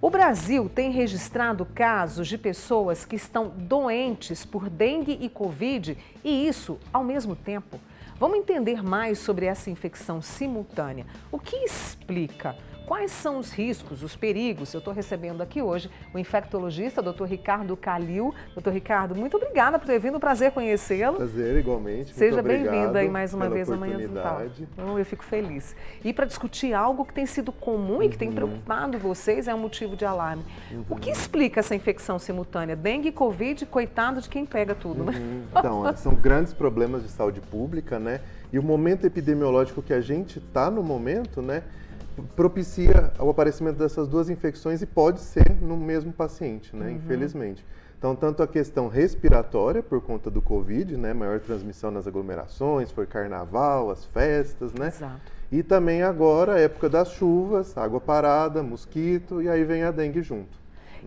O Brasil tem registrado casos de pessoas que estão doentes por dengue e Covid, e isso ao mesmo tempo. Vamos entender mais sobre essa infecção simultânea. O que explica? Quais são os riscos, os perigos? Eu estou recebendo aqui hoje o infectologista, Dr. Ricardo Calil. Dr. Ricardo, muito obrigada por ter vindo, prazer conhecê-lo. Prazer, igualmente. Seja bem-vindo aí mais uma vez amanhã. Então, eu fico feliz. E para discutir algo que tem sido comum e que tem preocupado vocês, é um motivo de alarme. O que explica essa infecção simultânea? Dengue e Covid, coitado de quem pega tudo, né? Então, são grandes problemas de saúde pública, né? E o momento epidemiológico que a gente está no momento, né? Propicia o aparecimento dessas duas infecções e pode ser no mesmo paciente, né? Infelizmente. Então, tanto a questão respiratória, por conta do Covid, né? Maior transmissão nas aglomerações, foi carnaval, as festas, né? Exato. E também agora a época das chuvas, água parada, mosquito, e aí vem a dengue junto.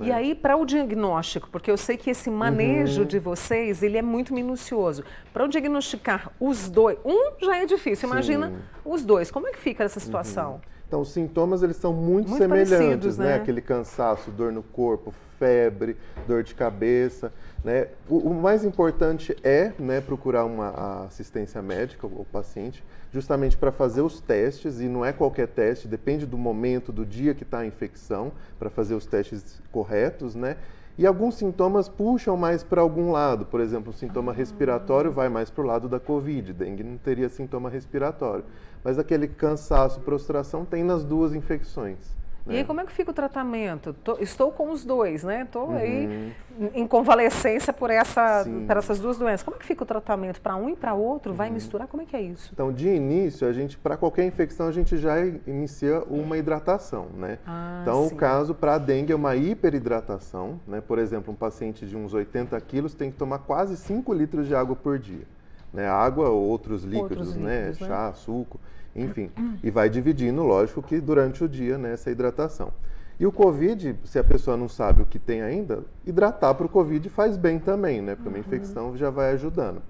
E aí, para o diagnóstico, porque eu sei que esse manejo de vocês, ele é muito minucioso. Para eu diagnosticar os dois, um já é difícil, imagina os dois. Como é que fica essa situação? Então, os sintomas, eles são muito parecidos, semelhantes, né? Aquele cansaço, dor no corpo, febre, dor de cabeça, né? O mais importante é, né, procurar uma assistência médica, o paciente, justamente para fazer os testes, e não é qualquer teste, depende do momento, do dia que está a infecção, para fazer os testes corretos, né? E alguns sintomas puxam mais para algum lado, por exemplo, o sintoma respiratório vai mais para o lado da Covid, dengue não teria sintoma respiratório, mas aquele cansaço, prostração tem nas duas infecções. E aí, como é que fica o tratamento? Estou com os dois, né? Estou aí em convalescência por essas duas doenças. Como é que fica o tratamento para um e para outro? Vai misturar? Como é que é isso? Então, de início, para qualquer infecção, a gente já inicia uma hidratação, né? Então, o caso para a dengue é uma hiperidratação, né? Por exemplo, um paciente de uns 80 quilos tem que tomar quase 5 litros de água por dia. Né? Água ou outros líquidos, né? Chá, suco, enfim. E vai dividindo, lógico, que durante o dia, né, essa hidratação. E o Covid, se a pessoa não sabe o que tem ainda, hidratar para o Covid faz bem também, né? Porque uma infecção já vai ajudando.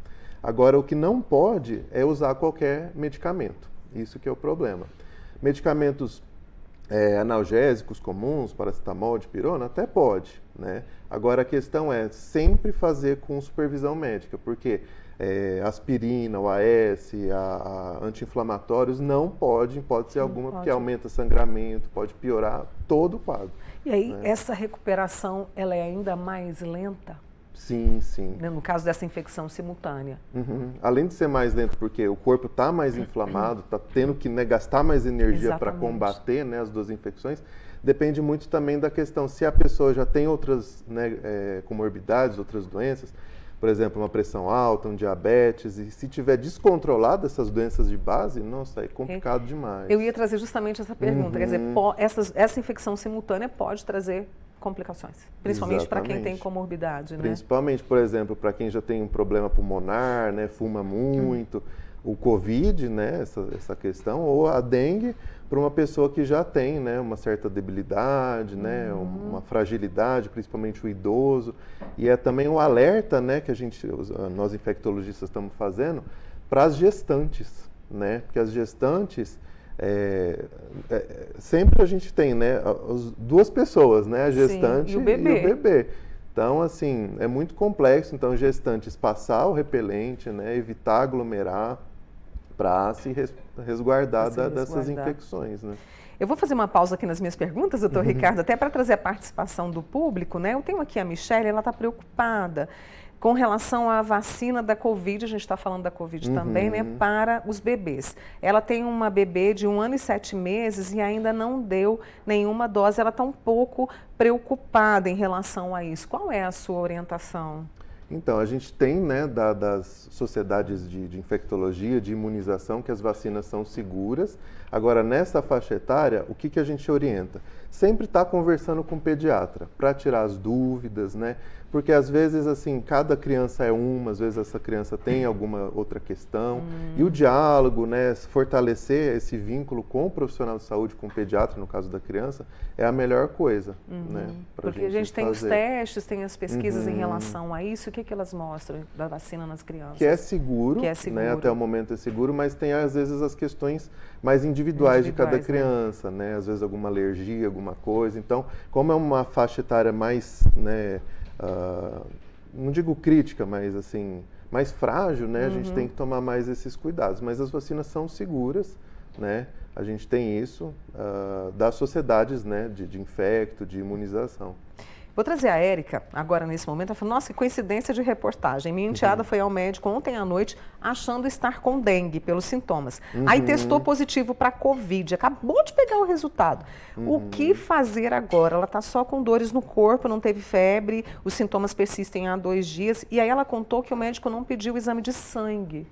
Agora, o que não pode é usar qualquer medicamento. Isso que é o problema. Medicamentos analgésicos comuns, paracetamol, dipirona, até pode, né? Agora, a questão é sempre fazer com supervisão médica, porque aspirina, o AS, a anti-inflamatórios não pode, em hipótese alguma, porque aumenta sangramento, pode piorar todo o quadro. E aí, essa recuperação, ela é ainda mais lenta? Sim, sim. No caso dessa infecção simultânea. Além de ser mais lento, porque o corpo está mais inflamado, está tendo que, né, gastar mais energia para combater, né, as duas infecções, depende muito também da questão se a pessoa já tem outras, né, comorbidades, outras doenças, por exemplo, uma pressão alta, um diabetes, e se tiver descontrolado essas doenças de base, nossa, é complicado demais. Eu ia trazer justamente essa pergunta, quer dizer, essa infecção simultânea pode trazer complicações, principalmente para quem tem comorbidade, né? Principalmente, por exemplo, para quem já tem um problema pulmonar, né, fuma muito, o Covid, né, essa questão, ou a dengue para uma pessoa que já tem, né, uma certa debilidade, né, uma fragilidade, principalmente o idoso. E é também um alerta, né, que nós infectologistas estamos fazendo para as gestantes, né, porque as gestantes sempre a gente tem, né, as duas pessoas, né, a gestante e o bebê. Então, assim, é muito complexo. Então, gestantes passar o repelente, né, evitar aglomerar para se resguardar dessas infecções, né? Eu vou fazer uma pausa aqui nas minhas perguntas, doutor Ricardo, até para trazer a participação do público, né? Eu tenho aqui a Michelle, ela está preocupada com relação à vacina da Covid, a gente está falando da Covid também, né, para os bebês. Ela tem uma bebê de 1 ano e 7 meses e ainda não deu nenhuma dose, ela está um pouco preocupada em relação a isso. Qual é a sua orientação? Então, a gente tem, né, das sociedades de infectologia, de imunização, que as vacinas são seguras. Agora, nessa faixa etária, o que a gente orienta? Sempre estar conversando com o pediatra, para tirar as dúvidas, né, porque às vezes, assim, cada criança é uma, às vezes essa criança tem alguma outra questão. E o diálogo, né, fortalecer esse vínculo com o profissional de saúde, com o pediatra, no caso da criança, é a melhor coisa, né, pra Porque a gente tem os fazer. testes, tem as pesquisas em relação a isso. O que elas mostram da vacina nas crianças? Que é seguro, né, até o momento é seguro, mas tem às vezes as questões mais individuais de cada criança, né, às vezes alguma alergia, alguma coisa. Então, como é uma faixa etária mais, né, não digo crítica, mas assim, mais frágil, né, a gente tem que tomar mais esses cuidados. Mas as vacinas são seguras, né, a gente tem isso das sociedades, né, de infecto, de imunização. Vou trazer a Érica agora nesse momento. Ela falou, nossa, que coincidência de reportagem. Minha enteada foi ao médico ontem à noite achando estar com dengue pelos sintomas. Aí testou positivo para Covid. Acabou de pegar o resultado. O que fazer agora? Ela está só com dores no corpo, não teve febre, os sintomas persistem há 2 dias. E aí ela contou que o médico não pediu o exame de sangue.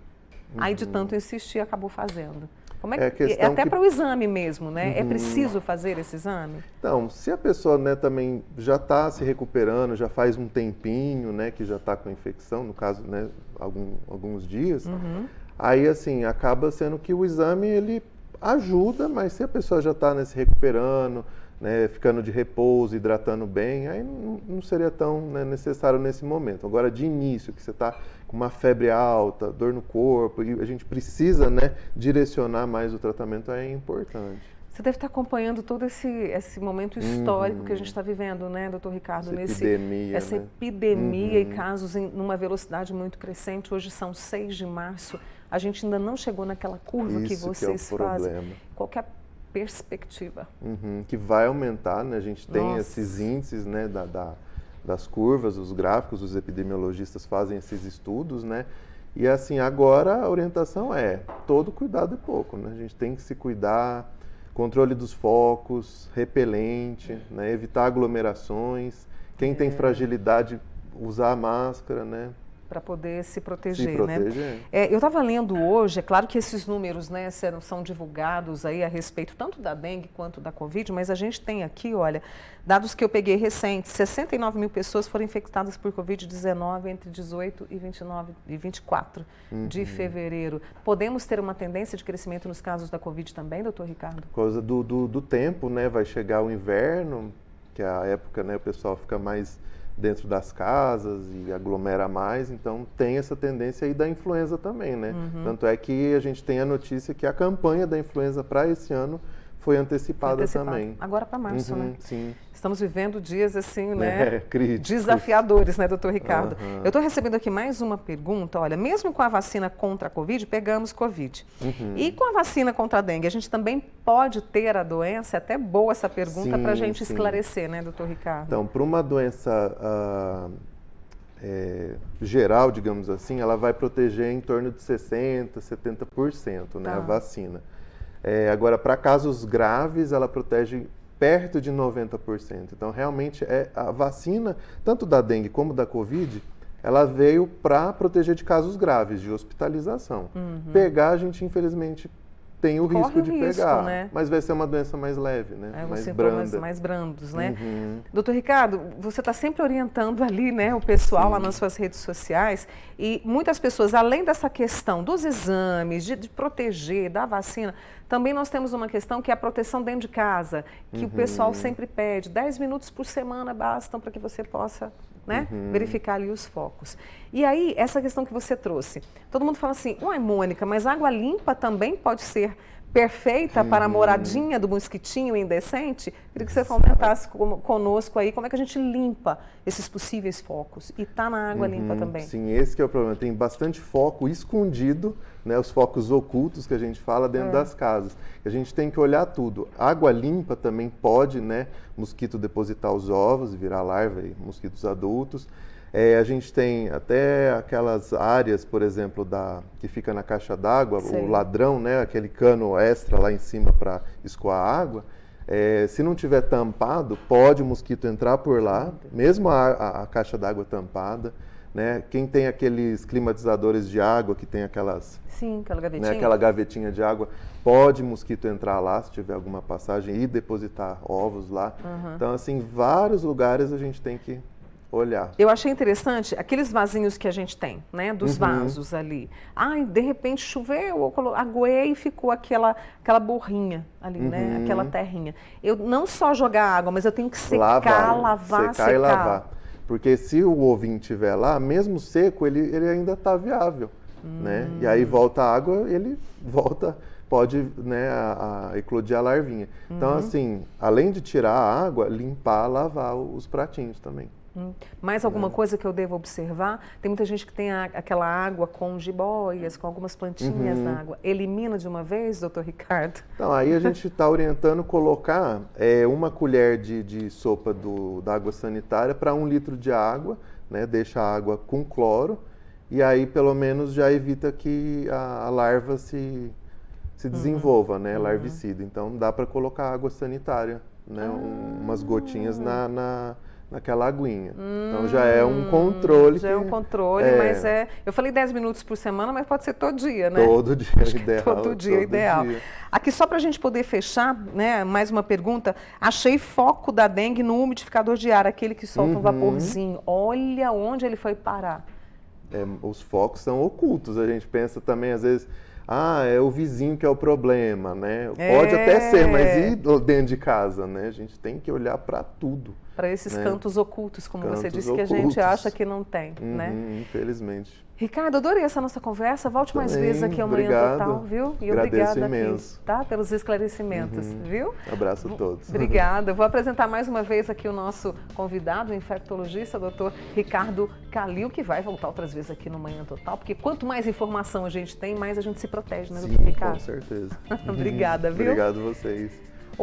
Aí de tanto insistir, acabou fazendo. Como é que, até para o exame mesmo, né? É preciso fazer esse exame? Então, se a pessoa, né, também já está se recuperando, já faz um tempinho, né, que já está com a infecção, no caso, né, alguns dias, aí, assim, acaba sendo que o exame, ele ajuda, mas se a pessoa já está, né, se recuperando, né, ficando de repouso, hidratando bem, aí não seria tão, né, necessário nesse momento. Agora, de início, que você está com uma febre alta, dor no corpo, e a gente precisa, né, direcionar mais o tratamento, aí é importante. Você deve estar acompanhando todo esse momento histórico que a gente está vivendo, né, doutor Ricardo? Essa epidemia e casos numa velocidade muito crescente. Hoje são 6 de março, a gente ainda não chegou naquela curva que vocês fazem. Qual que é a perspectiva? Que vai aumentar, né? A gente tem esses índices, né, das curvas, os gráficos, os epidemiologistas fazem esses estudos, né? E assim, agora a orientação é todo cuidado é pouco, né? A gente tem que se cuidar, controle dos focos, repelente, né? Evitar aglomerações, quem tem fragilidade, usar a máscara, né? Para poder se proteger, né? Eu estava lendo hoje, é claro que esses números, né, são divulgados aí a respeito tanto da dengue quanto da Covid, mas a gente tem aqui, olha, dados que eu peguei recentes, 69 mil pessoas foram infectadas por Covid-19 entre 18 e 24 de fevereiro. Podemos ter uma tendência de crescimento nos casos da Covid também, doutor Ricardo? Por causa do tempo, né, vai chegar o inverno, que é a época, né, o pessoal fica mais dentro das casas e aglomera mais, então tem essa tendência aí da influenza também, né? Tanto é que a gente tem a notícia que a campanha da influenza para esse ano foi antecipada também. Agora para março, né? Sim. Estamos vivendo dias assim, né? Críticos. Desafiadores, né, doutor Ricardo? Eu estou recebendo aqui mais uma pergunta. Olha, mesmo com a vacina contra a Covid, pegamos Covid. E com a vacina contra a dengue, a gente também pode ter a doença? É até boa essa pergunta para a gente esclarecer, né, doutor Ricardo? Então, para uma doença geral, digamos assim, ela vai proteger em torno de 60%, 70%, né, a vacina. Agora, para casos graves, ela protege perto de 90%. Então, realmente, a vacina, tanto da dengue como da Covid, ela veio para proteger de casos graves, de hospitalização. Pegar, a gente, infelizmente, tem o risco de pegar, né? Mas vai ser uma doença mais leve, né? Mais branda. Mais brandos, né? Doutor Ricardo, você está sempre orientando ali, né, o pessoal lá nas suas redes sociais, e muitas pessoas, além dessa questão dos exames, de proteger, da vacina, também nós temos uma questão que é a proteção dentro de casa, que o pessoal sempre pede. 10 minutos por semana bastam para que você possa, né, verificar ali os focos. E aí, essa questão que você trouxe, todo mundo fala assim, uai, Mônica, mas água limpa também pode ser perfeita para a moradinha do mosquitinho indecente? Queria que você comentasse conosco aí como é que a gente limpa esses possíveis focos. E está na água limpa também. Sim, esse que é o problema. Tem bastante foco escondido, né, os focos ocultos que a gente fala dentro das casas. A gente tem que olhar tudo. Água limpa também pode, né, mosquito depositar os ovos e virar larva e mosquitos adultos. A gente tem até aquelas áreas, por exemplo, que fica na caixa d'água, o ladrão, né, aquele cano extra lá em cima para escoar água. Se não tiver tampado, pode o mosquito entrar por lá, mesmo a caixa d'água tampada. Né? Quem tem aqueles climatizadores de água, que tem aquelas... Sim, aquela gavetinha. Né, aquela gavetinha de água, pode mosquito entrar lá, se tiver alguma passagem, e depositar ovos lá. Então, assim, vários lugares a gente tem que olhar. Eu achei interessante aqueles vasinhos que a gente tem, né? Dos vasos ali. Ai, de repente choveu, aguei e ficou aquela borrinha ali, né? Aquela terrinha. Eu não só jogar água, mas eu tenho que secar, lavar, secar. E lavar. Porque se o ovinho estiver lá, mesmo seco, ele ainda está viável, né? E aí volta a água, ele volta, pode, né, a eclodir a larvinha. Então, assim, além de tirar a água, limpar, lavar os pratinhos também. Mais alguma coisa que eu devo observar? Tem muita gente que tem aquela água com jiboias, com algumas plantinhas na água. Elimina de uma vez, doutor Ricardo? Então, aí a gente está orientando colocar 1 colher de sopa da água sanitária para 1 litro de água, né? Deixa a água com cloro e aí pelo menos já evita que a larva se desenvolva, né? Larvicida. Então, dá para colocar água sanitária, né? Umas gotinhas naquela aguinha. Então já é um controle. Já é um controle, mas eu falei 10 minutos por semana, mas pode ser todo dia, né? Todo dia é ideal. Todo dia é ideal. Aqui só para a gente poder fechar, né? Mais uma pergunta. Achei foco da dengue no umidificador de ar, aquele que solta um vaporzinho. Olha onde ele foi parar. Os focos são ocultos. A gente pensa também, às vezes, é o vizinho que é o problema, né? Pode até ser, mas e dentro de casa, né? A gente tem que olhar para tudo. Para esses cantos ocultos, como cantos você disse, ocultos. que a gente acha que não tem, né? Infelizmente. Ricardo, adorei essa nossa conversa. Volte Também, mais vezes aqui amanhã total, viu? E obrigada imenso. aqui, tá? Pelos esclarecimentos, viu? Abraço a todos. Obrigada. Vou apresentar mais uma vez aqui o nosso convidado, o infectologista, doutor Ricardo Calil, que vai voltar outras vezes aqui no Manhã Total, porque quanto mais informação a gente tem, mais a gente se protege, né, doutor Ricardo? Com certeza. Obrigada, viu? Obrigado a vocês.